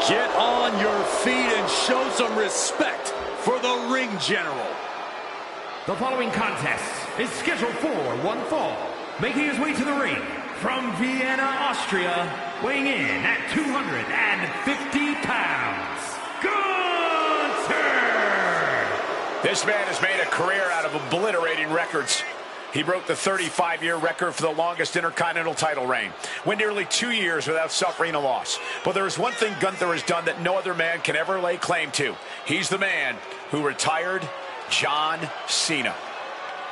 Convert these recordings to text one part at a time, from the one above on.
Get on your feet and show some respect for the ring general. The following contest is scheduled for one fall. Making his way to the ring from Vienna, Austria, weighing in at 250 pounds, Gunther! This man has made a career out of obliterating records. He broke the 35-year record for the longest Intercontinental title reign. Went nearly 2 years without suffering a loss. But there is one thing Gunther has done that no other man can ever lay claim to. He's the man who retired John Cena.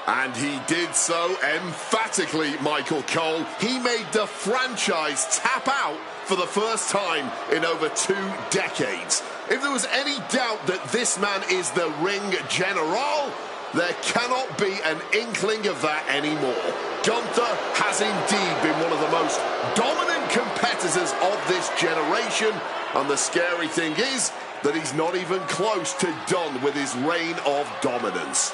And he did so emphatically, Michael Cole. He made the franchise tap out for the first time in over 2 decades. If there was any doubt that this man is the ring general, there cannot be an inkling of that anymore. Gunther has indeed been one of the most dominant competitors of this generation, and the scary thing is that he's not even close to done with his reign of dominance.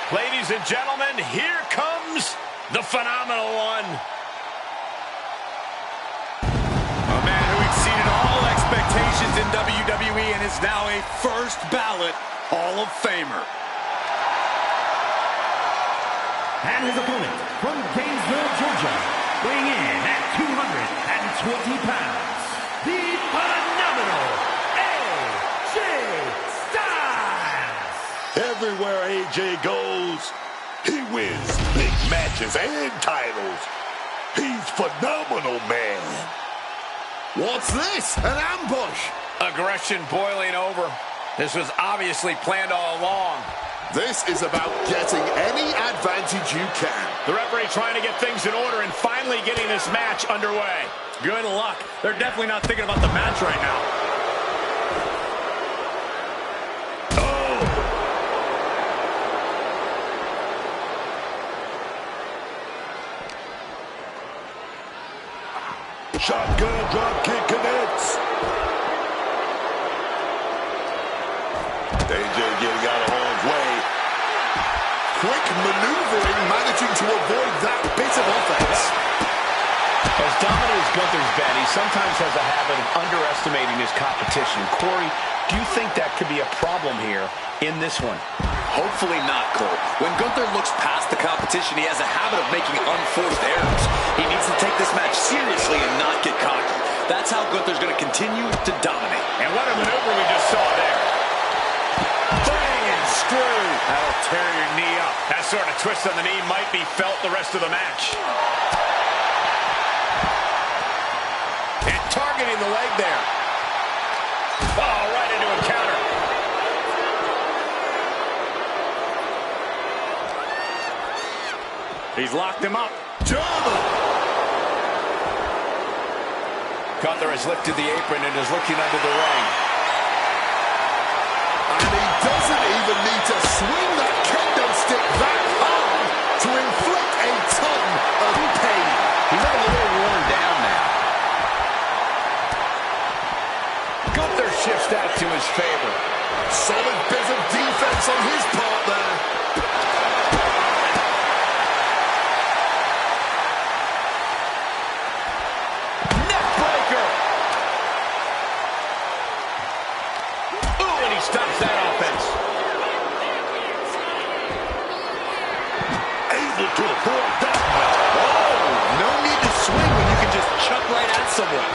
Ladies and gentlemen, here comes the phenomenal one. A man who exceeded all expectations in WWE and is now a first ballot Hall of Famer. And his opponent from Gainesville, Georgia, weighing in at 220 pounds, the phenomenal AJ Styles! Everywhere AJ goes, he wins big matches and titles. He's phenomenal, man. What's this? An ambush? Aggression boiling over. This was obviously planned all along. This is about getting any advantage you can. The referee trying to get things in order and finally getting this match underway. Good luck. They're definitely not thinking about the match right now. Shotgun drop kick connects. AJ getting out of harm's way. Quick maneuvering, managing to avoid that bit of offense. As dominant as Gunther's been, he sometimes has a habit of underestimating his competition. Corey, do you think that could be a problem here in this one? Hopefully not, Cole. When Gunther looks past the competition, he has a habit of making unforced errors. He needs to take this match seriously and not get cocky. That's how Gunther's going to continue to dominate. And what a maneuver we just saw there. Bang and screw. That'll tear your knee up. That sort of twist on the knee might be felt the rest of the match. And targeting the leg there. Oh, right into a counter. He's locked him up. German. Gunther has lifted the apron and is looking under the ring. And he doesn't even need to swing that kendo stick that hard to inflict a ton of pain. He's a little worn down now. Gunther shifts that to his favor. Solid bit of defense on his part there. Stops that offense. Able to avoid that. Oh, no need to swing when you can just chuck right at someone.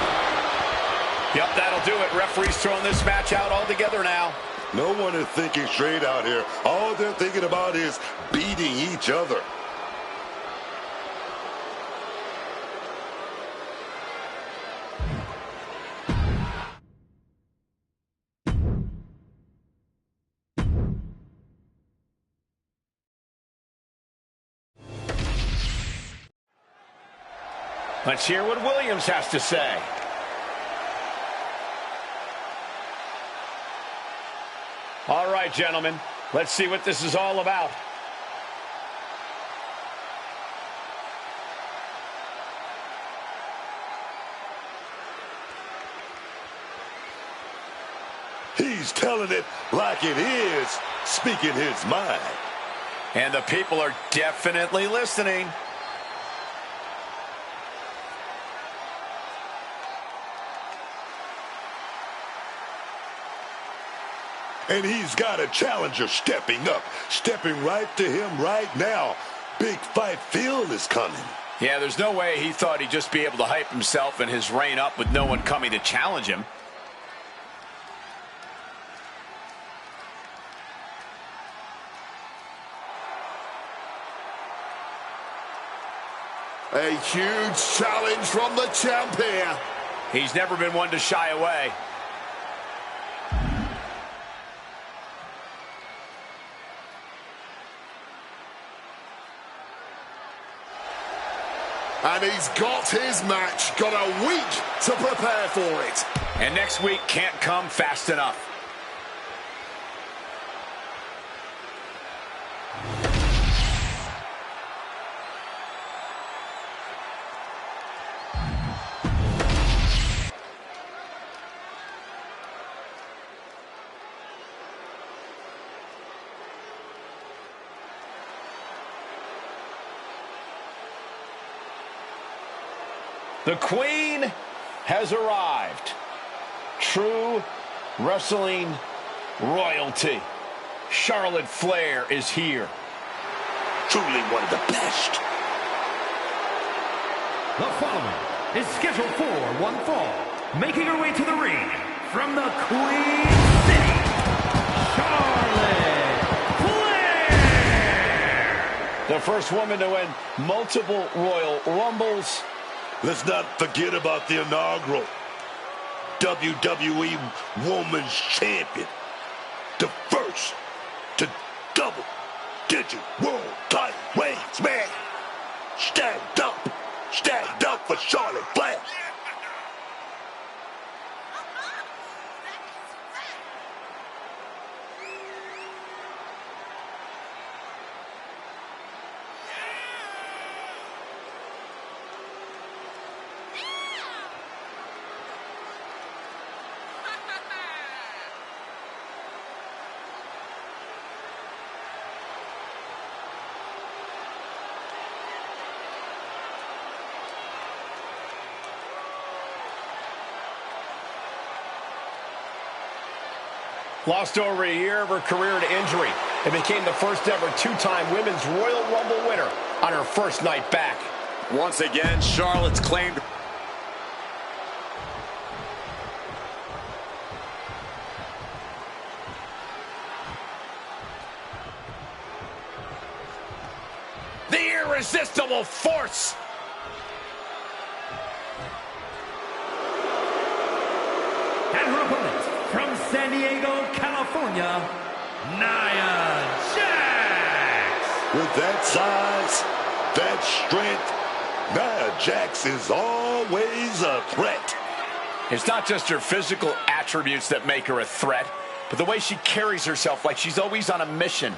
Yep, that'll do it. Referee's throwing this match out altogether now. No one is thinking straight out here. All they're thinking about is beating each other. Let's hear what Williams has to say. All right, gentlemen, let's see what this is all about. He's telling it like it is, speaking his mind. And the people are definitely listening. And he's got a challenger stepping up, stepping right to him right now. Big fight Phil is coming. Yeah, there's no way he thought he'd just be able to hype himself and his reign up with no one coming to challenge him. A huge challenge from the champ here. He's never been one to shy away. And he's got his match. Got a week to prepare for it. And next week can't come fast enough. The Queen has arrived. True wrestling royalty. Charlotte Flair is here. Truly one of the best. The following is scheduled for one fall. Making her way to the ring from the Queen City, Charlotte Flair. The first woman to win multiple Royal Rumbles. Let's not forget about the inaugural WWE Women's Champion. The first to double-digit world title reigns, man. Stand up for Charlotte Flair. Lost over a year of her career to injury and became the first ever two-time Women's Royal Rumble winner on her first night back. Once again, Charlotte's claimed. The irresistible force. And her opponent from San Diego, California, Nia Jax. With that size, that strength, Nia Jax is always a threat. It's not just her physical attributes that make her a threat, but the way she carries herself like she's always on a mission.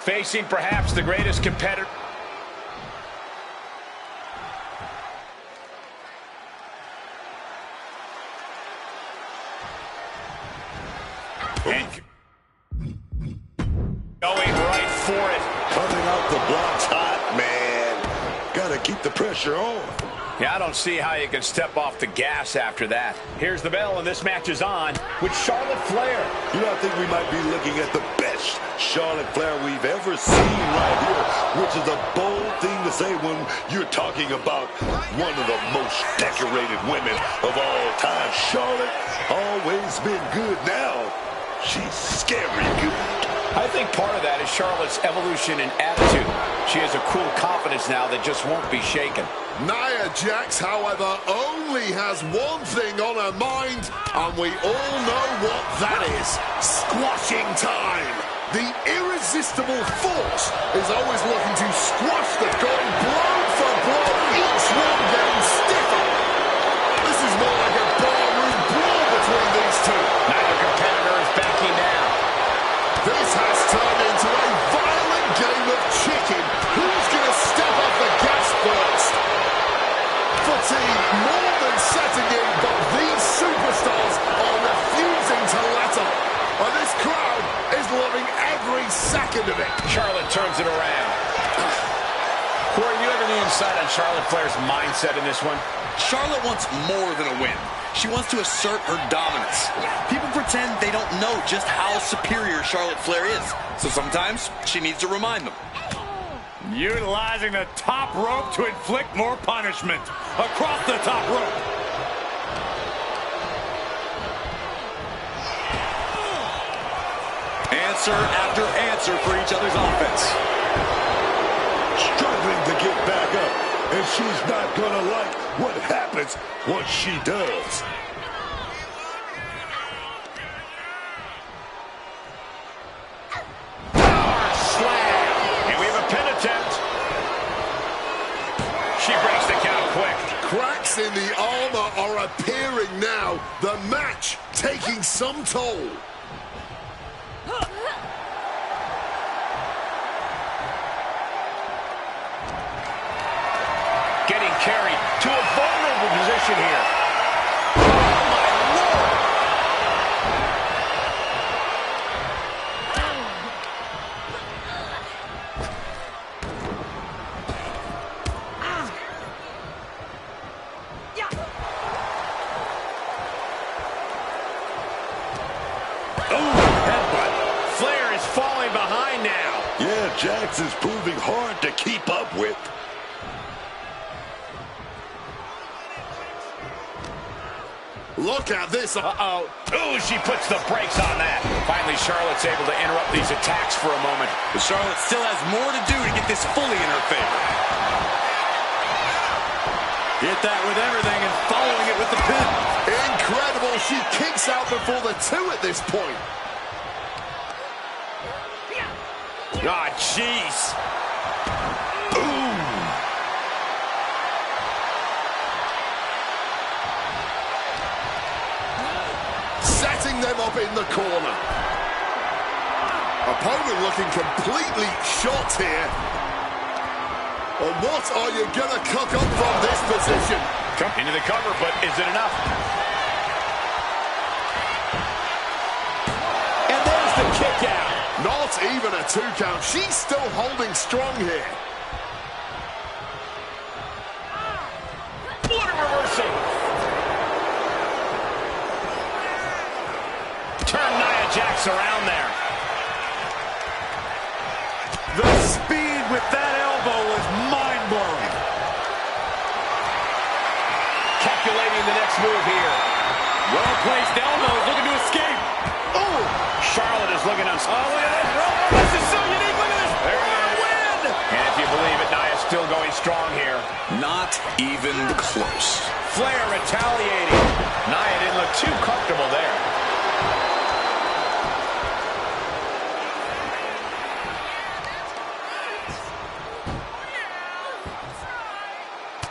Facing perhaps the greatest competitor. And going right for it. Coming out the blocks hot, man. Gotta keep the pressure on. Yeah, I don't see how you can step off the gas after that. Here's the bell, and this match is on with Charlotte Flair. You know, I think we might be looking at the best Charlotte Flair we've ever seen right here, which is a bold thing to say when you're talking about one of the most decorated women of all time. Charlotte always been good. Now she's scary good. I think part of that is Charlotte's evolution in attitude. She has a cool confidence now that just won't be shaken. Nia Jax, however, only has one thing on her mind, and we all know what that is. Squashing time. The irresistible force is always looking to squash the gun blow for blow, each one getting stiffer. This is more like a barroom brawl between these two. Neither competitor is backing down. This has turned into a violent game of chicken. Who's going to step off the gas first? Fatigue more than setting in, but these superstars are refusing to let up. And this crowd is loving every second of it. Charlotte turns it around. Corey, you have any insight on Charlotte Flair's mindset in this one? Charlotte wants more than a win. She wants to assert her dominance. People pretend they don't know just how superior Charlotte Flair is, so sometimes she needs to remind them. Utilizing the top rope to inflict more punishment. Across the top rope. Answer after answer for each other's offense. Struggling to get back up, and she's not gonna like what happens once she does. Slam! And we have a pin attempt. She breaks the count quick. Cracks in the armor are appearing now. The match taking some toll. Getting carried to a vulnerable position here. Oh, my Lord! Headbutt. Flair is falling behind now. Yeah, Jax is proving hard to keep up with. Look at this. Uh-oh. Ooh, she puts the brakes on that. Finally, Charlotte's able to interrupt these attacks for a moment. But Charlotte still has more to do to get this fully in her favor. Hit that with everything and following it with the pin. Incredible. She kicks out before the two at this point. Ah, jeez. Ooh. Setting them up in the corner. Opponent looking completely shot here. And what are you going to cook up from this position? Come into the cover, but is it enough? And there's the kick out. Not even a 2 count. She's still holding strong here. What a reversal. Turn Nia Jax around there. The speed with that elbow was mind-blowing. Calculating the next move here. Well-placed elbow, looking to escape. Oh, Charlotte is looking Oh, look at this. Oh, this is so unique. Look at this. There it is. Win. And if you believe it, Nia's still going strong here. Not even close. Flair retaliating. Nia didn't look too comfortable there.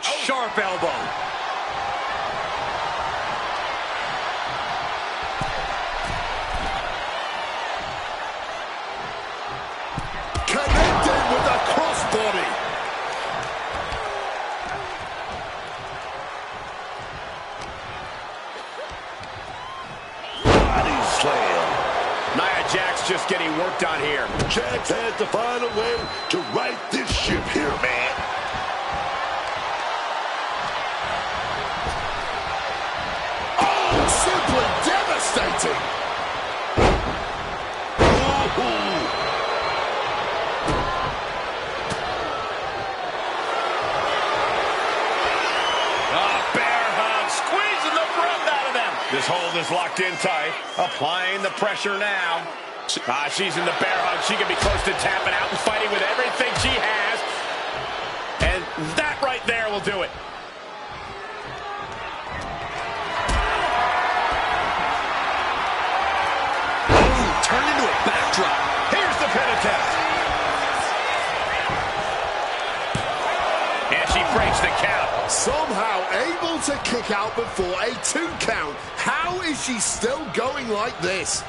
Sharp elbow. Connected with the crossbody. Body slam. Nia Jax just getting worked on here. Jax has to find a way to right this ship here, man. Simply devastating. Bear hug, squeezing the breath out of them. This hold is locked in tight. Applying the pressure now. She's in the bear hug. She can be close to tapping out and fighting with everything she has. And that right there will do it. Turned into a backdrop. Here's Somehow able to kick out before a 2 count. How is she still going like this?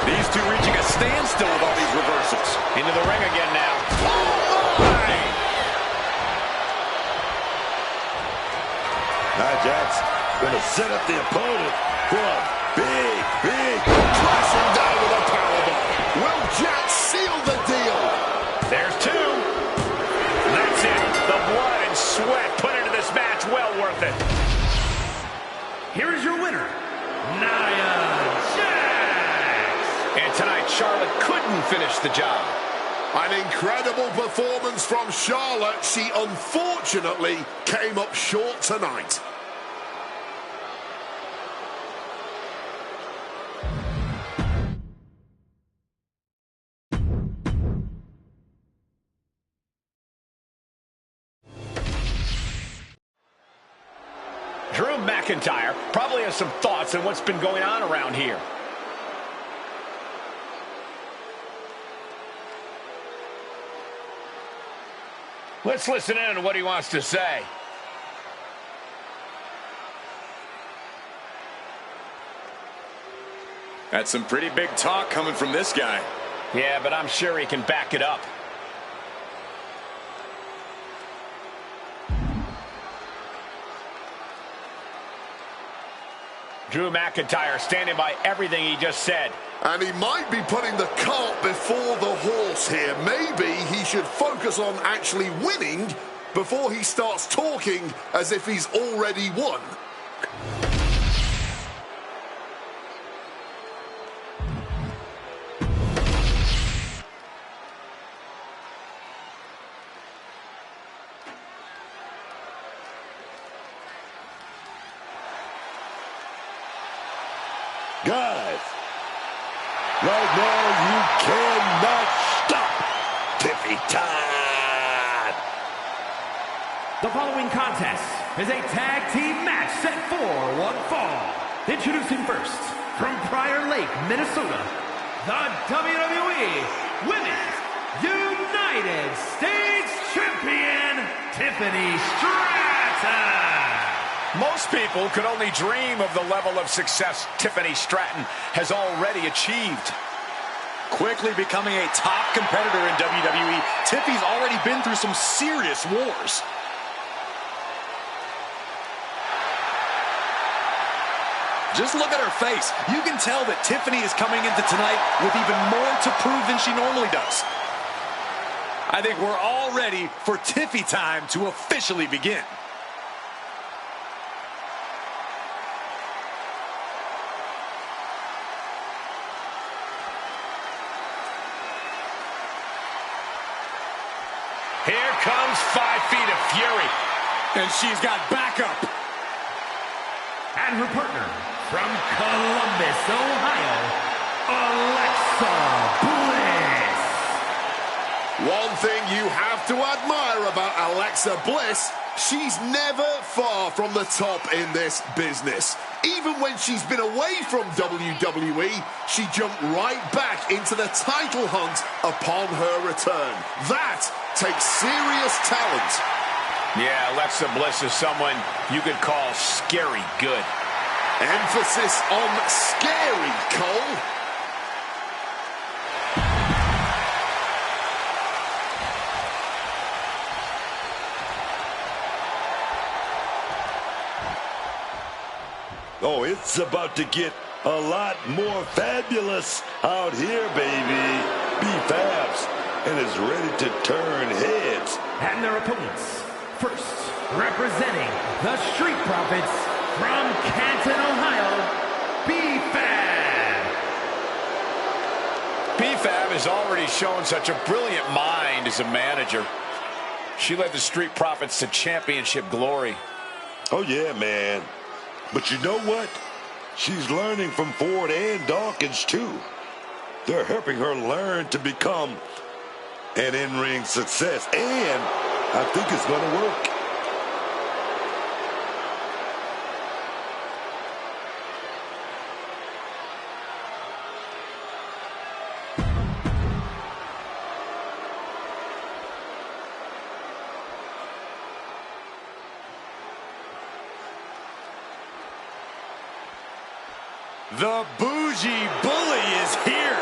These two reaching a standstill with all these reversals. Into the ring again now. Oh, my! Nia Jax gonna set up the opponent for a big Crashing down with a powerbomb. Will Jax seal the deal? There's two. That's it. The blood and sweat put into this match. Well worth it. Here is your winner, Nia Jax. And tonight, Charlotte couldn't finish the job. An incredible performance from Charlotte. She unfortunately came up short tonight. Drew McIntyre probably has some thoughts on what's been going on around here. Let's listen in on what he wants to say. That's some pretty big talk coming from this guy. Yeah, but I'm sure he can back it up. Drew McIntyre standing by everything he just said. And he might be putting the cart before the horse here. Maybe he should focus on actually winning before he starts talking as if he's already won. Guys, right now you cannot stop Tiffy time. The following contest is a tag team match set for one fall. Introducing first, from Prior Lake, Minnesota, the WWE Women's United States Champion, Tiffany Stratton. Most people could only dream of the level of success Tiffany Stratton has already achieved. Quickly becoming a top competitor in WWE, Tiffy's already been through some serious wars. Just look at her face. You can tell that Tiffany is coming into tonight with even more to prove than she normally does. I think we're all ready for Tiffy time to officially begin. Here comes 5 feet of fury. And she's got backup. And her partner, from Columbus, Ohio, Alexa Bliss. One thing you have to admire about Alexa Bliss, she's never far from the top in this business. Even when she's been away from WWE, she jumped right back into the title hunt upon her return. That takes serious talent. Yeah, Alexa Bliss is someone you could call scary good. Emphasis on scary, Cole. Oh, it's about to get a lot more fabulous out here, baby. B-Fabs and is ready to turn heads. And their opponents, first, representing the Street Profits from Canton, Ohio, B-Fab. B-Fab has already shown such a brilliant mind as a manager. She led the Street Profits to championship glory. Oh, yeah, man. But you know what? She's learning from Ford and Dawkins, too. They're helping her learn to become an in-ring success, and I think it's going to work. The bougie bully is here.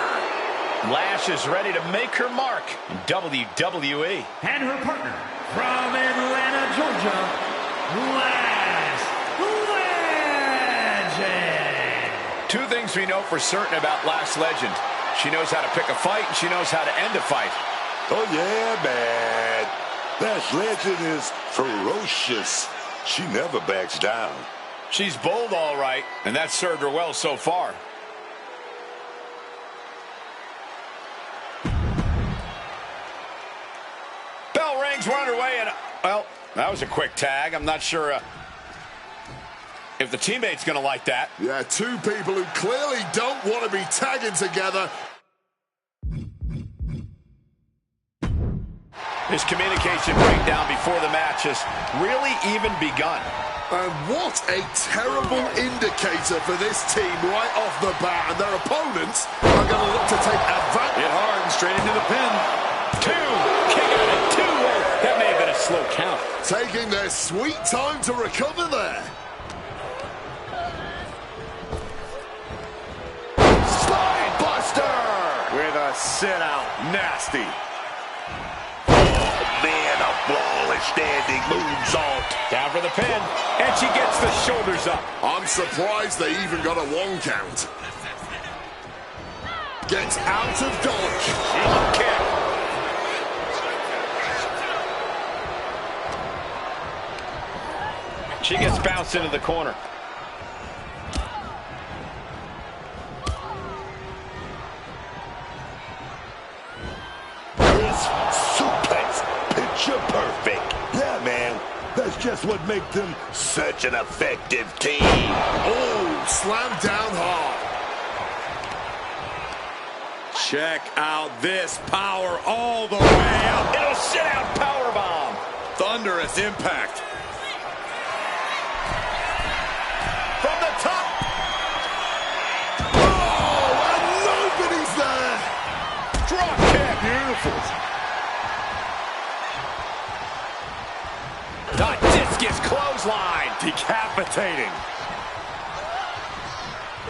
Lash is ready to make her mark in WWE. And her partner from Atlanta, Georgia, Lash Legend. Two things we know for certain about Lash Legend. She knows how to pick a fight, and she knows how to end a fight. Oh, yeah, man. Lash Legend is ferocious. She never backs down. She's bold, all right, and that's served her well so far. Bell rings, we're underway, and, well, that was a quick tag. I'm not sure if the teammate's going to like that. Yeah, two people who clearly don't want to be tagging together. His communication breakdown before the match has really even begun. And what a terrible indicator for this team right off the bat. And their opponents are going to look to take advantage. Hit hard and straight into the pin. Two. Kick out at two. That may have been a slow count. Taking their sweet time to recover there. Spine buster. With a sit out. Nasty. Man, a flawless standing moonsault. Down for the pin. And she gets the shoulders up. I'm surprised they even got a 1 count. Gets out of dodge. Kick. She gets bounced into the corner. This suplex, picture perfect. Yeah, man. That's just what makes them such an effective team. Oh, slammed down hard. Check out this power all the way up. It'll sit out powerbomb. Thunderous impact. From the top. Oh, and nobody's there. Drop kick. Beautiful. The discus clothesline. Decapitating.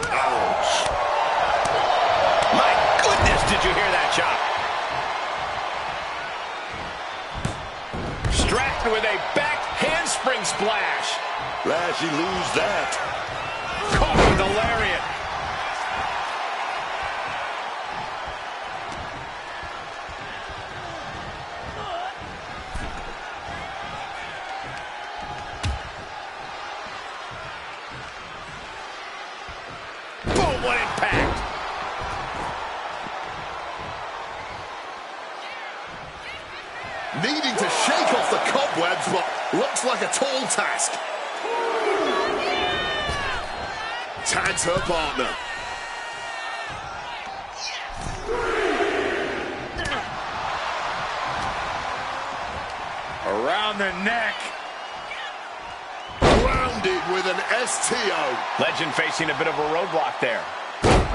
Ouch. My goodness, did you hear that chop? Stratton with a back handspring splash. Lashley lose that. Caught with the lariat. Boom, what impact. Needing to shake off the cobwebs, but looks like a tall task. Tags her partner. Around the neck. Grounded with an STO. Legend facing a bit of a roadblock there.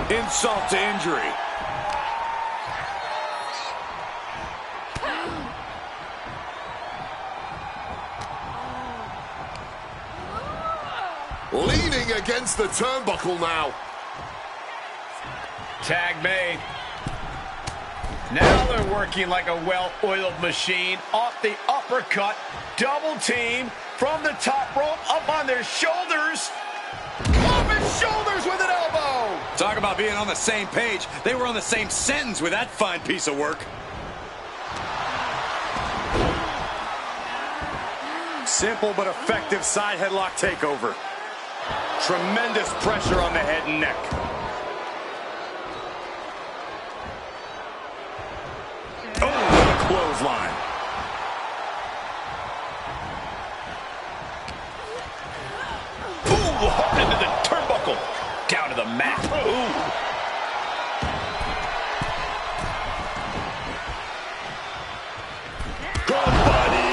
Insult to injury. Leaning against the turnbuckle now. Tag made. Now they're working like a well-oiled machine. Off the uppercut. Double team from the top rope. Up on their shoulders. Off his shoulders with an elbow. Talk about being on the same page. They were on the same sentence with that fine piece of work. Simple but effective side headlock takeover. Tremendous pressure on the head and neck. Oh, what a clothesline. Ooh, hard into the turnbuckle. Down to the mat. Ooh. Good buddy.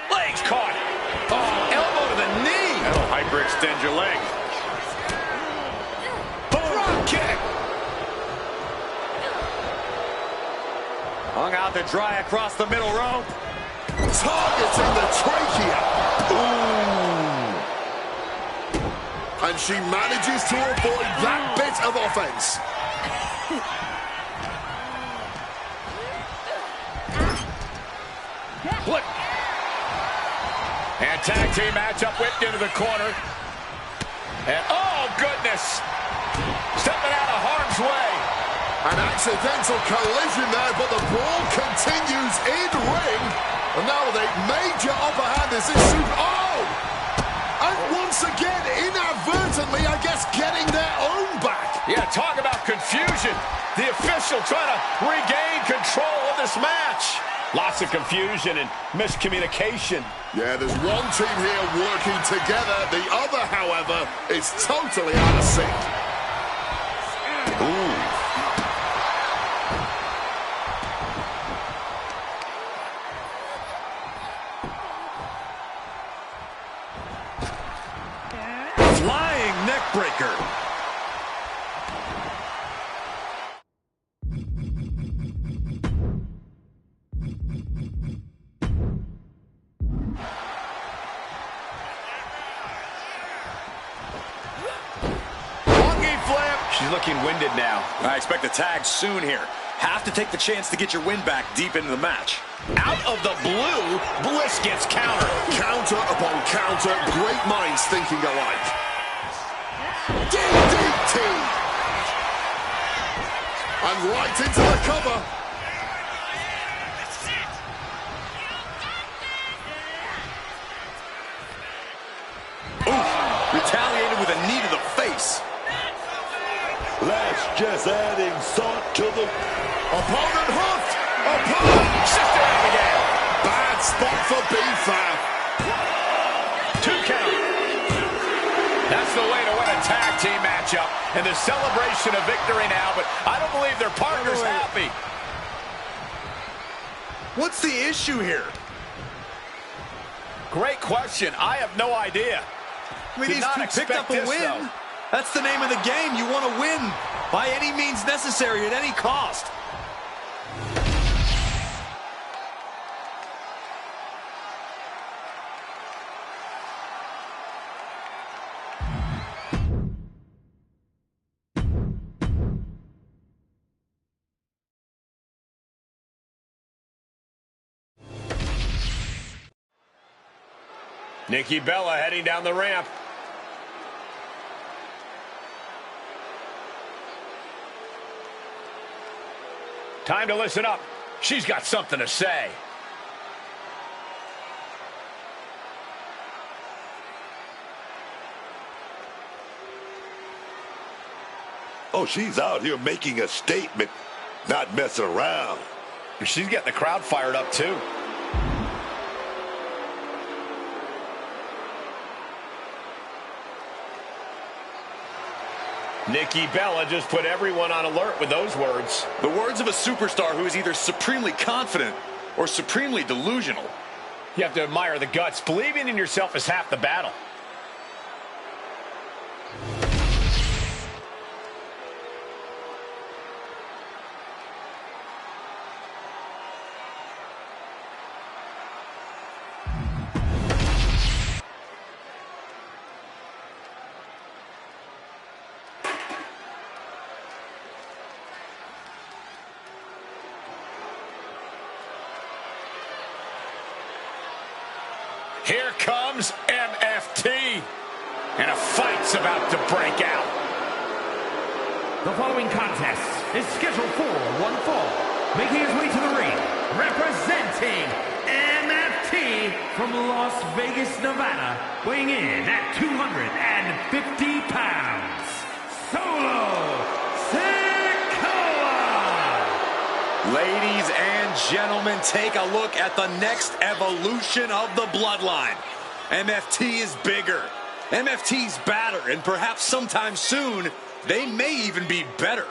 Legs caught. Oh, elbow to the knee. That'll hyperextend your leg. Drop kick. Hung out to dry across the middle rope. Targeting the trachea. And she manages to avoid that bit of offense. Look. And tag team matchup whipped into the corner. And oh, goodness. Stepping out of harm's way. An accidental collision there, but the brawl continues in ring. And now with a major upper hand is this super... Oh! And once again, inadvertently, I guess, getting their own back. Yeah, talk about confusion. The official trying to regain control of this match. Lots of confusion and miscommunication. Yeah, there's one team here working together. The other, however, is totally out of sync. Ooh. Flying neckbreaker. She's looking winded now. I expect a tag soon here. Have to take the chance to get your win back deep into the match. Out of the blue, Bliss gets countered. Counter upon counter, great minds thinking alike. DDT! And right into the cover. Oof, retaliated with a knee to the face. That's just adding salt to the... Opponent hooked! Opponent Shifted out again. bad spot for B-Fab. 2 count. That's the way to win a tag team matchup. And the celebration of victory now, but I don't believe their partner's happy. What's the issue here? Great question. I have no idea. I mean, Did these not two picked expect up a this, win. though. That's the name of the game. You want to win by any means necessary at any cost. Nikki Bella heading down the ramp. Time to listen up. She's got something to say. Oh, she's out here making a statement, not messing around. She's getting the crowd fired up, too. Nikki Bella just put everyone on alert with those words. The words of a superstar who is either supremely confident or supremely delusional. You have to admire the guts. Believing in yourself is half the battle. Here comes MFT, and a fight's about to break out. The following contest is scheduled for one fall. Making his way to the ring, representing MFT from Las Vegas, Nevada, weighing in at 250 pounds, Solo Sikoa! Ladies and gentlemen, take a look at the next evolution of the bloodline. MFT is bigger. MFT's badder, and perhaps sometime soon, they may even be better.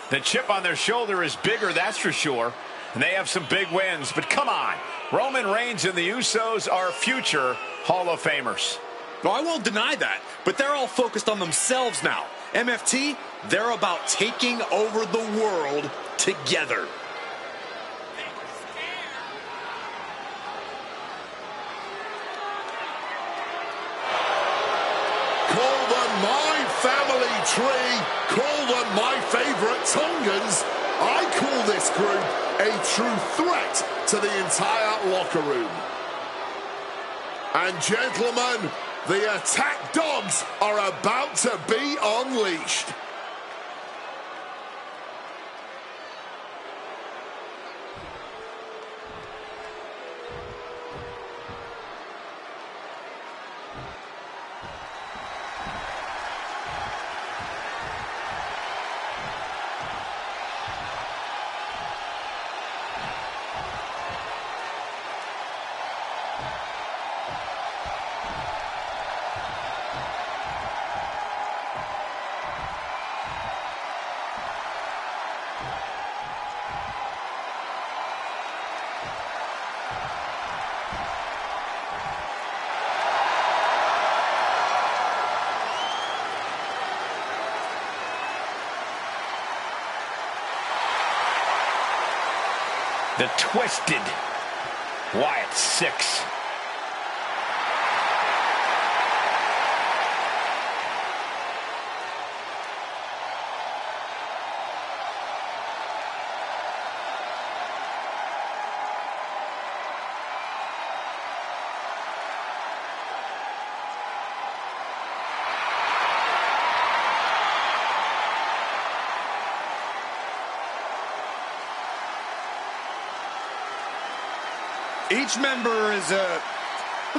The chip on their shoulder is bigger, that's for sure. And they have some big wins. But come on, Roman Reigns and the Usos are future Hall of Famers. No, I won't deny that, but they're all focused on themselves now. MFT, they're about taking over the world together. tree, call them my favorite Tongans. I call this group a true threat to the entire locker room. And gentlemen, the attack dogs are about to be unleashed. The Twisted Wyatt 6. Each member is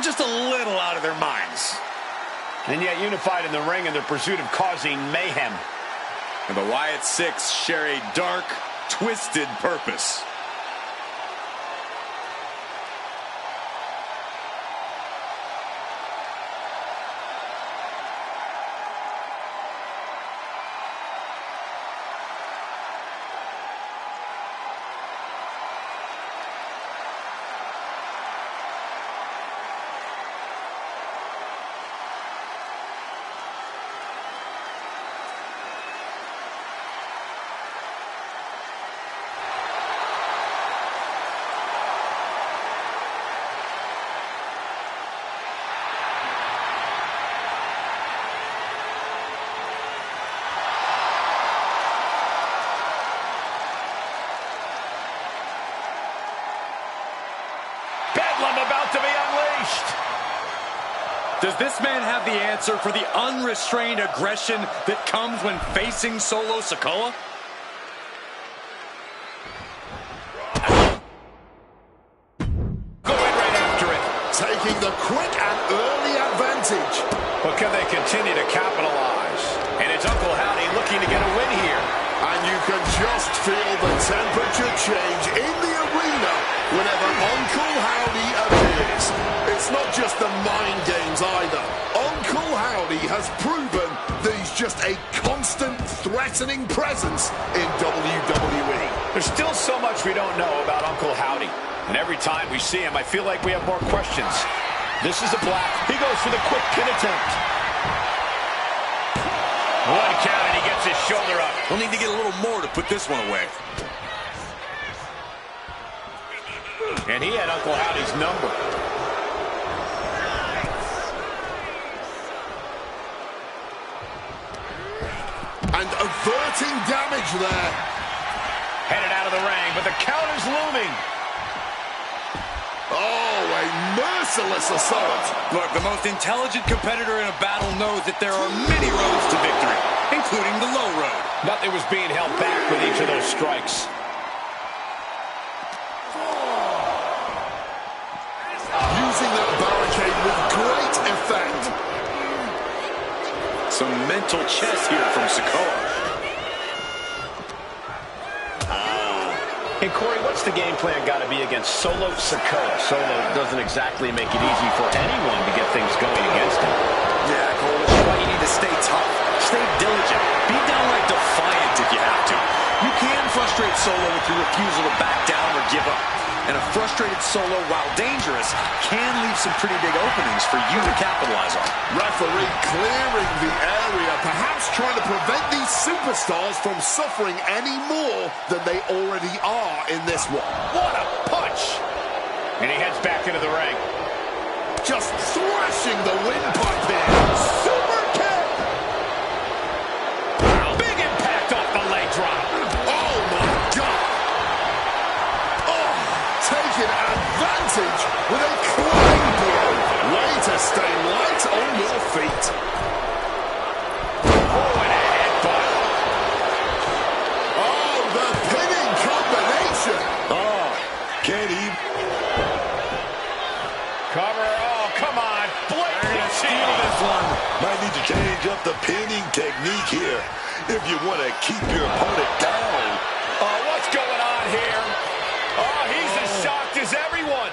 just a little out of their minds. And yet unified in the ring in their pursuit of causing mayhem. And the Wyatt Six share a dark, twisted purpose. About to be unleashed. Does this man have the answer for the unrestrained aggression that comes when facing Solo Sikoa? Going right after it. Taking the quick and early advantage. But can they continue to capitalize? And it's Uncle Howdy looking to get a win here. And you can just feel the temperature change in the arena whenever Uncle Howdy appears. It's not just the mind games either. Uncle Howdy has proven that he's just a constant threatening presence in WWE. There's still so much we don't know about Uncle Howdy. And every time we see him, I feel like we have more questions. This is a black. He goes for the quick pin attempt. One count and he gets his shoulder up. We'll need to get a little more to put this one away. And he had Uncle Howdy's number. And averting damage there. Headed out of the ring, but the count is looming. Oh, a merciless assault. Look, the most intelligent competitor in a battle knows that there are many roads to victory, including the low road. Nothing was being held back with each of those strikes. Using that barricade with great effect. Some mental chess here from Sikoa. Hey, Corey, what's the game plan got to be against Solo Sikoa? Solo doesn't exactly make it easy for anyone to get things going against him. Yeah, Cole, this is why you need to stay tough, stay diligent, be downright defiant if you have to. You can frustrate Solo with your refusal to back down or give up. And a frustrated Solo, while dangerous, can leave some pretty big openings for you to capitalize on. Referee clearing the area, perhaps trying to prevent these superstars from suffering any more than they already are in this one. What a punch! And he heads back into the ring. Just thrashing the windpipe in. Super kick! stay light on your feet. Oh, and a headbutt. Oh, the pinning combination. Oh, can't even. Cover. Oh, come on. Blatant steal this one. Might need to change up the pinning technique here if you want to keep your opponent down. Oh, what's going on here? Oh, he's as shocked as everyone.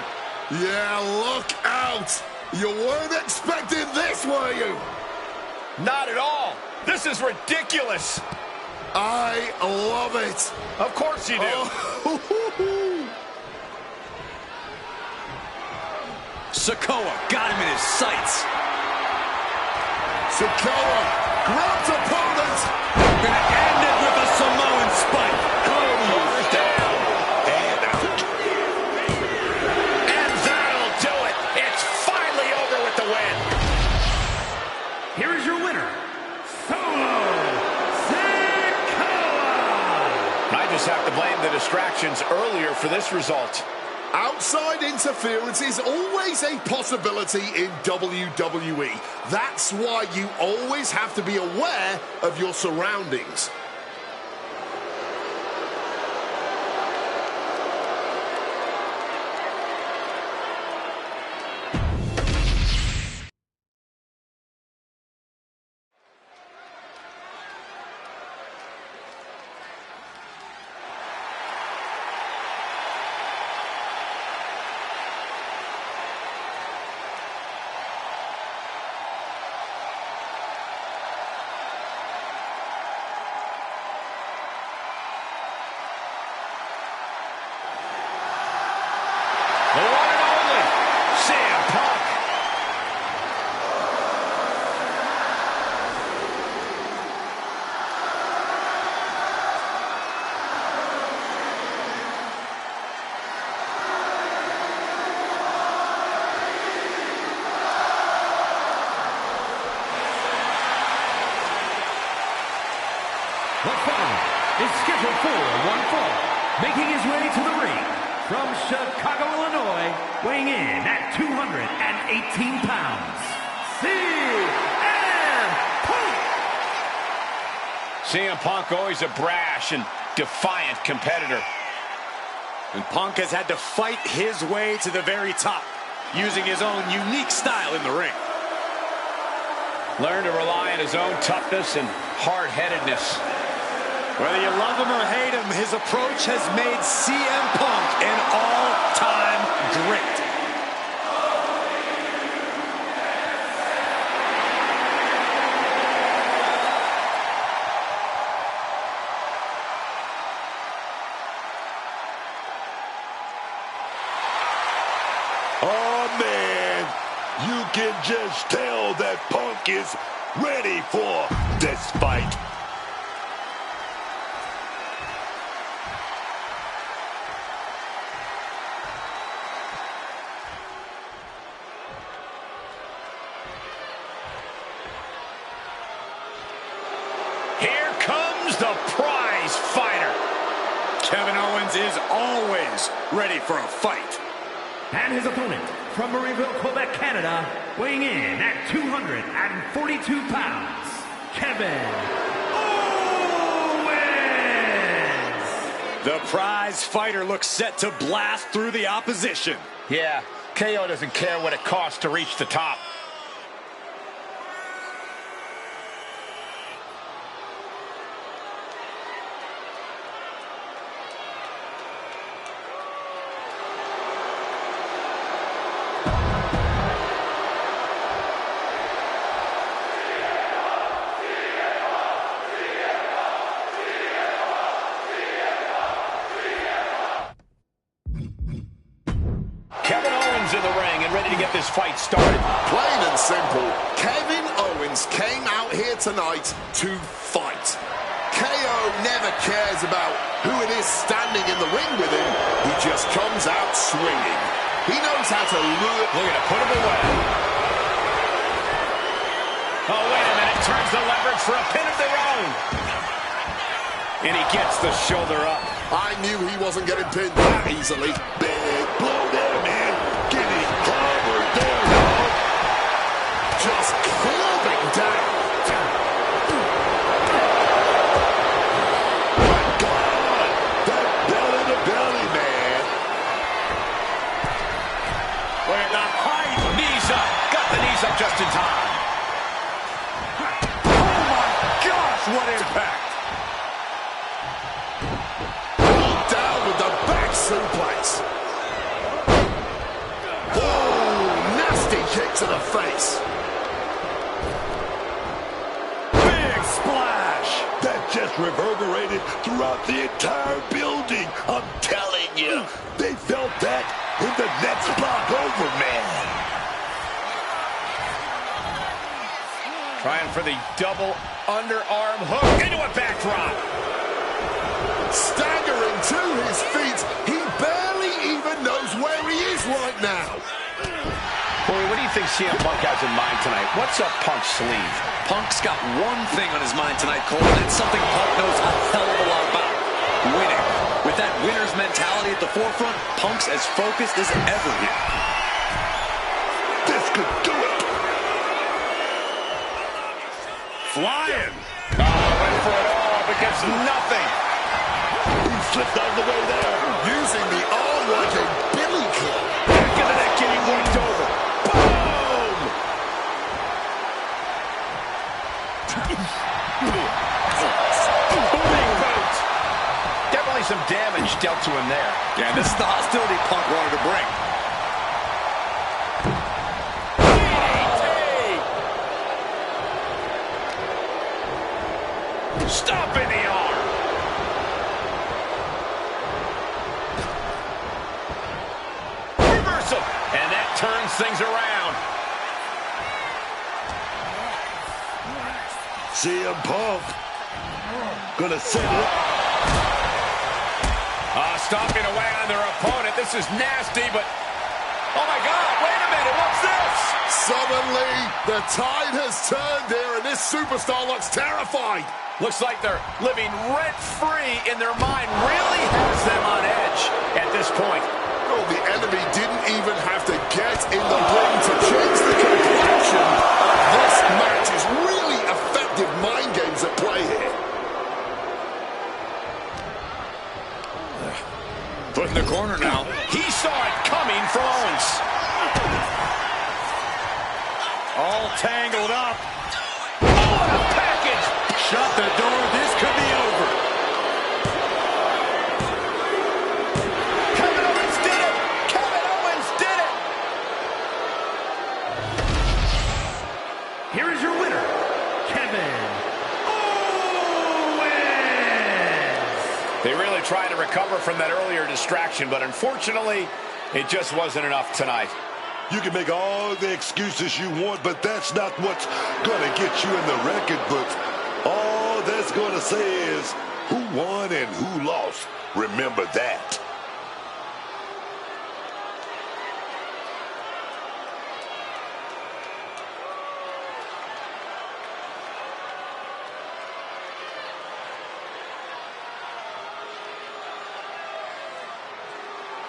Yeah, look out. You weren't expecting this, were you? Not at all. This is ridiculous. I love it. Of course you do. Oh. Sikoa got him in his sights. Sikoa grabs opponent. Gonna end it with a Samoan spike. First down and out. And that'll do it. It's finally over with the win. Here is your winner, Sikoa! I just have to blame the distractions earlier for this result. Outside interference is always a possibility in WWE. That's why you always have to be aware of your surroundings. The one and only CM Punk. The following is scheduled for one fall, making his way to the ring from Chicago, Illinois, weighing in at 218 pounds, CM Punk. CM Punk always a brash and defiant competitor. And Punk has had to fight his way to the very top, using his own unique style in the ring. Learn to rely on his own toughness and hard-headedness. Whether you love him or hate him, his approach has made CM Punk an all-time great. Oh, man. You can just tell that Punk is ready for this fight. Here comes the prize fighter. Kevin Owens is always ready for a fight. And his opponent from Marieville, Quebec, Canada, weighing in at 242 pounds, Kevin Owens! The prize fighter looks set to blast through the opposition. Yeah, KO doesn't care what it costs to reach the top. Kevin Owens in the ring and ready to get this fight started. Plain and simple, Kevin Owens came out here tonight to fight. KO never cares about who it is standing in the ring with him. He just comes out swinging. He knows how to lure. Look at it, put him away. Oh, wait a minute. Turns the leverage for a pin of their own. And he gets the shoulder up. I knew he wasn't getting pinned that easily. Big blow there, man. Getting clobbered there, dog. impact suplex. Oh, nasty kick to the face. Big splash. That just reverberated throughout the entire building. I'm telling you, they felt that in the next block over, man. Trying for the double underarm hook into a backdrop. Staggering to his feet. He barely even knows where he is right now. Boy, what do you think CM Punk has in mind tonight? What's up Punk's sleeve? Punk's got one thing on his mind tonight, Cole, and it's something Punk knows a hell of a lot about. Winning. With that winner's mentality at the forefront, Punk's as focused as ever here. This could do it. Flying. Oh, went for it all, but gets nothing. He slipped out of the way there. Using the arm like a billy club. Back of the neck getting worked over. Boom! Booming boot. Definitely some damage dealt to him there. Yeah, this is the hostility Punk wanted to bring. Stop in the arm. Reversal. And that turns things around. CM Punk gonna set it up. Stomping away on their opponent. This is nasty, but oh my God, wait a minute, what's this? Suddenly, the tide has turned here, and this superstar looks terrified. Looks like they're living rent-free in their mind. Really has them on edge at this point. Oh, the enemy didn't even have to get in the ring to change the complexion of this match. Is really effective mind games at play here. Put in the corner now. He saw it coming from Owens. All tangled up. Oh, what a package! Shut the door. This could be over. Kevin Owens did it! Kevin Owens did it! Here is your winner, Kevin Owens. They really tried to recover from that earlier distraction, but unfortunately, it just wasn't enough tonight. You can make all the excuses you want, but that's not what's gonna get you in the record books. All that's gonna say is who won and who lost. Remember that.